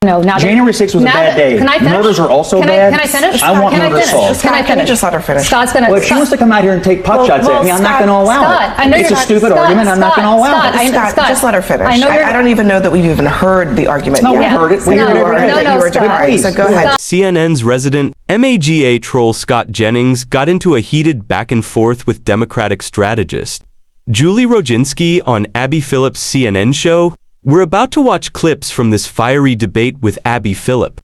No, not January 6th was a bad day. Can I finish? Murders are also bad. Can I finish? I want murder solved. Can I just let her finish? Scott's gonna. Well, if she wants to come out here and take pot shots at me, I'm not going to allow it. It's a stupid argument. I'm not going to allow it. Scott, just let her finish. I don't even know that we've even heard the argument No, yet. we heard it. We heard it every day. You were doing so go ahead. CNN's resident MAGA troll Scott Jennings got into a heated back and forth with Democratic strategist Julie Rodzinski on Abby Phillip's CNN show. We're about to watch clips from this fiery debate with Abby Phillip,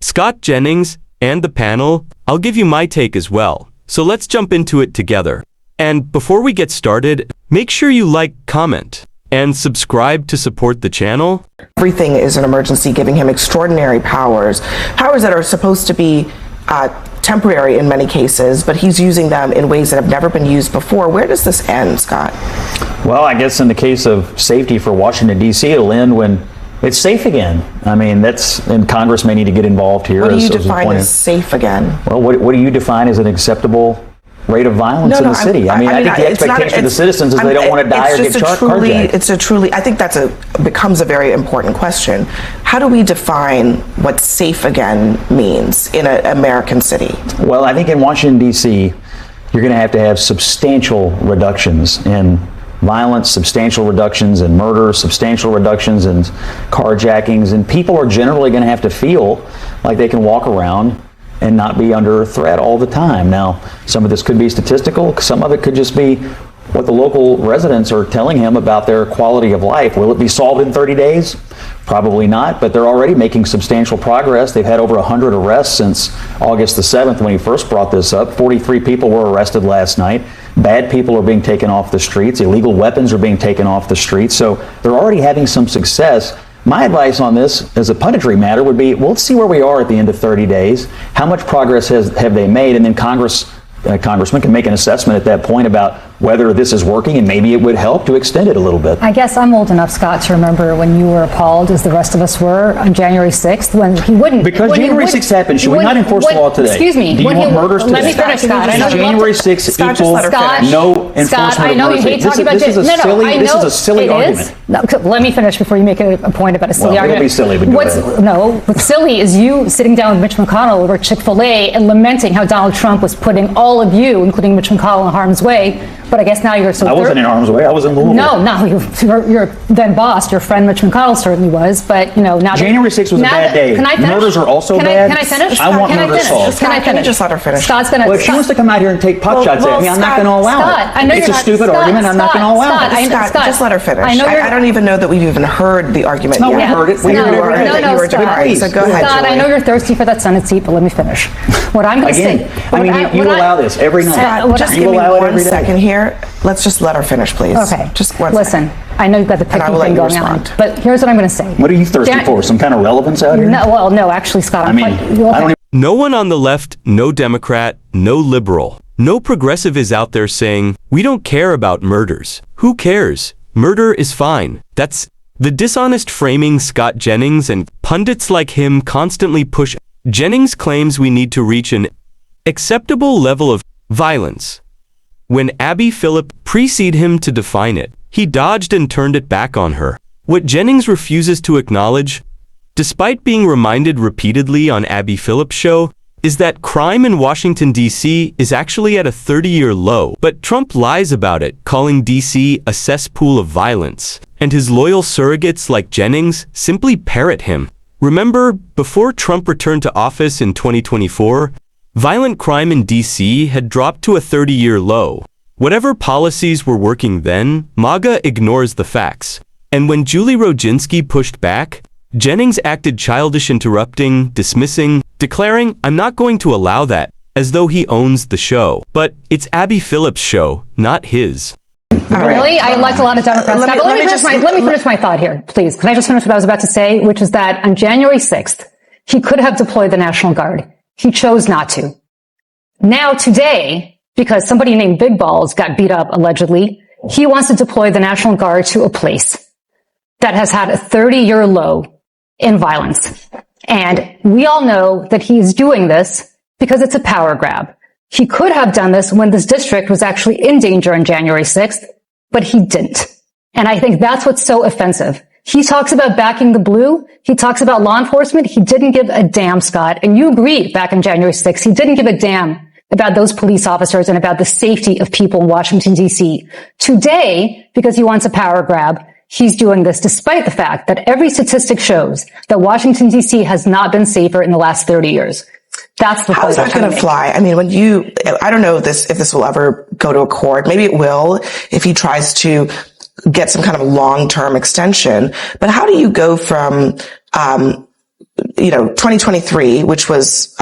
Scott Jennings, and the panel. I'll give you my take as well. So let's jump into it together. And before we get started, make sure you like, comment, and subscribe to support the channel. Everything is an emergency, giving him extraordinary powers that are supposed to be temporary in many cases, but he's using them in ways that have never been used before. Where does this end, Scott? Well, I guess in the case of safety for Washington, D.C., it'll end when it's safe again. I mean, and Congress may need to get involved here. What do you define as safe again? Well, what do you define as an acceptable rate of violence in the city? I mean, I think the expectation of the citizens is they don't want to die or get carjacked. I think becomes a very important question. How do we define what safe again means in an American city? Well, I think in Washington, D.C., you're going to have substantial reductions in violence, substantial reductions in murder, substantial reductions in carjackings, and people are generally going to have to feel like they can walk around and not be under threat all the time. Now, some of this could be statistical, some of it could just be what the local residents are telling him about their quality of life. Will it be solved in 30 days? Probably not, but they're already making substantial progress. They've had over 100 arrests since August the 7th when he first brought this up. 43 people were arrested last night. Bad people are being taken off the streets. Illegal weapons are being taken off the streets. So they're already having some success. My advice on this as a punditry matter would be, well, let's see where we are at the end of 30 days. How much progress have they made? And then Congressman can make an assessment at that point about whether this is working, and maybe it would help to extend it a little bit. I guess I'm old enough, Scott, to remember when you were appalled, as the rest of us were, on January 6th, when he wouldn't. Because January 6th happened, should we not enforce the law today? Excuse me. Do you want murders today? Let me finish, Scott. January 6th equals no enforcement Scott, I know you hate talking about this is a silly argument. No, let me finish before you make a point about a silly argument. It'll be silly, but go ahead. No, what's silly is you sitting down with Mitch McConnell over Chick-fil-A and lamenting how Donald Trump was putting all of you, including Mitch McConnell, in harm's way. But I guess now you're so... I wasn't in harm's way. I was in Louisville. No, your then boss, your friend Mitch McConnell certainly was. But, now... January 6th was a bad day. Can I finish? Murders are also bad. Can I finish? I want murders solved. Can I finish? Just let her finish. Scott's going to... Well, if she wants to come out here and take pot shots at me, I'm not going to allow it. It's a stupid argument. I'm not going to allow it. Scott, just let her finish. I don't even know that we've even heard the argument yet. No, we heard it. We heard it every day. You were doing so go ahead, Scott, I know you're thirsty for that Senate seat, but let me finish. What I'm going to say... I mean, you allow this every night. Just give me 1 second here. Let's just let her finish, please. Okay. Just 1 second. Listen, I know you've got the picking thing going on, but here's what I'm going to say. What are you thirsty for? Some kind of relevance out here? No, actually, Scott. I don't even... No one on the left, no Democrat, no liberal, no progressive is out there saying, we don't care about murders. Who cares? Murder is fine. That's the dishonest framing Scott Jennings and pundits like him constantly push. Jennings claims we need to reach an acceptable level of violence. When Abby Phillip preceded him to define it, he dodged and turned it back on her. What Jennings refuses to acknowledge, despite being reminded repeatedly on Abby Phillip's show, is that crime in Washington, D.C. is actually at a 30-year low. But Trump lies about it, calling D.C. a cesspool of violence. And his loyal surrogates like Jennings simply parrot him. Remember, before Trump returned to office in 2024, violent crime in D.C. had dropped to a 30-year low. Whatever policies were working then, MAGA ignores the facts. And when Julie Rodzinski pushed back, Jennings acted childish, interrupting, dismissing, declaring, I'm not going to allow that, as though he owns the show. But it's Abby Phillip's show, not his. Really? I elect a lot of Democrats. Let me finish my thought here, please. Can I just finish what I was about to say, which is that on January 6th, he could have deployed the National Guard. He chose not to. Now, today, because somebody named Big Balls got beat up, allegedly, he wants to deploy the National Guard to a place that has had a 30-year low in violence. And we all know that he's doing this because it's a power grab. He could have done this when this district was actually in danger on January 6th, but he didn't. And I think that's what's so offensive, He talks about backing the blue. He talks about law enforcement. He didn't give a damn, Scott. And you agreed back on January 6th. He didn't give a damn about those police officers and about the safety of people in Washington, D.C. Today, because he wants a power grab, he's doing this despite the fact that every statistic shows that Washington, D.C. has not been safer in the last 30 years. That's the How is that going to fly? I mean, I don't know if this will ever go to a court. Maybe it will if he tries to get some kind of long-term extension. But how do you go from, 2023, which was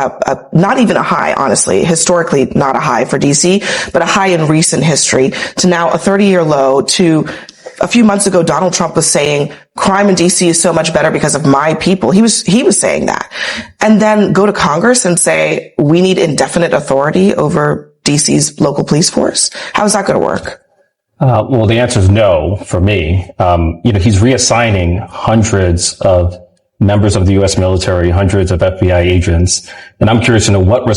not even a high, honestly, historically not a high for DC, but a high in recent history, to now a 30-year low, to a few months ago, Donald Trump was saying crime in DC is so much better because of my people. He was saying that. And then go to Congress and say, we need indefinite authority over DC's local police force. How is that going to work? Well, the answer is no for me. He's reassigning hundreds of members of the U.S. military, hundreds of FBI agents. And I'm curious to know what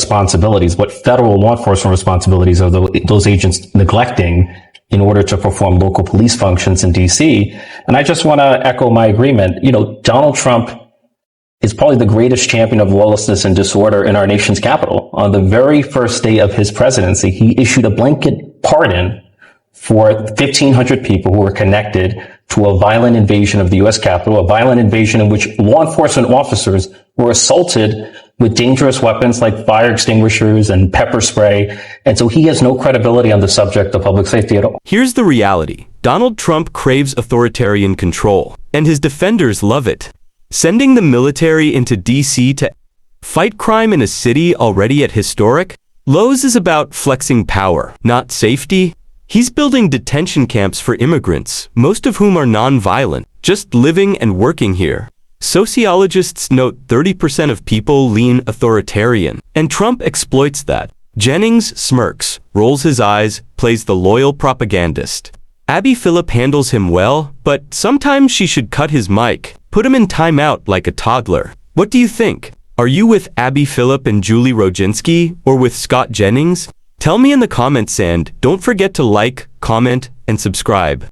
federal law enforcement responsibilities are those agents neglecting in order to perform local police functions in D.C. And I just want to echo my agreement. Donald Trump is probably the greatest champion of lawlessness and disorder in our nation's capital. On the very first day of his presidency, he issued a blanket pardon for 1,500 people who were connected to a violent invasion of the U.S. Capitol, a violent invasion in which law enforcement officers were assaulted with dangerous weapons like fire extinguishers and pepper spray. And so he has no credibility on the subject of public safety at all. Here's the reality. Donald Trump craves authoritarian control, and his defenders love it. Sending the military into D.C. to fight crime in a city already at historic lows is about flexing power, not safety. He's building detention camps for immigrants, most of whom are non-violent, just living and working here. Sociologists note 30% of people lean authoritarian, and Trump exploits that. Jennings smirks, rolls his eyes, plays the loyal propagandist. Abby Phillip handles him well, but sometimes she should cut his mic, put him in timeout like a toddler. What do you think? Are you with Abby Phillip and Julie Rodzinski, or with Scott Jennings? Tell me in the comments, and don't forget to like, comment, and subscribe.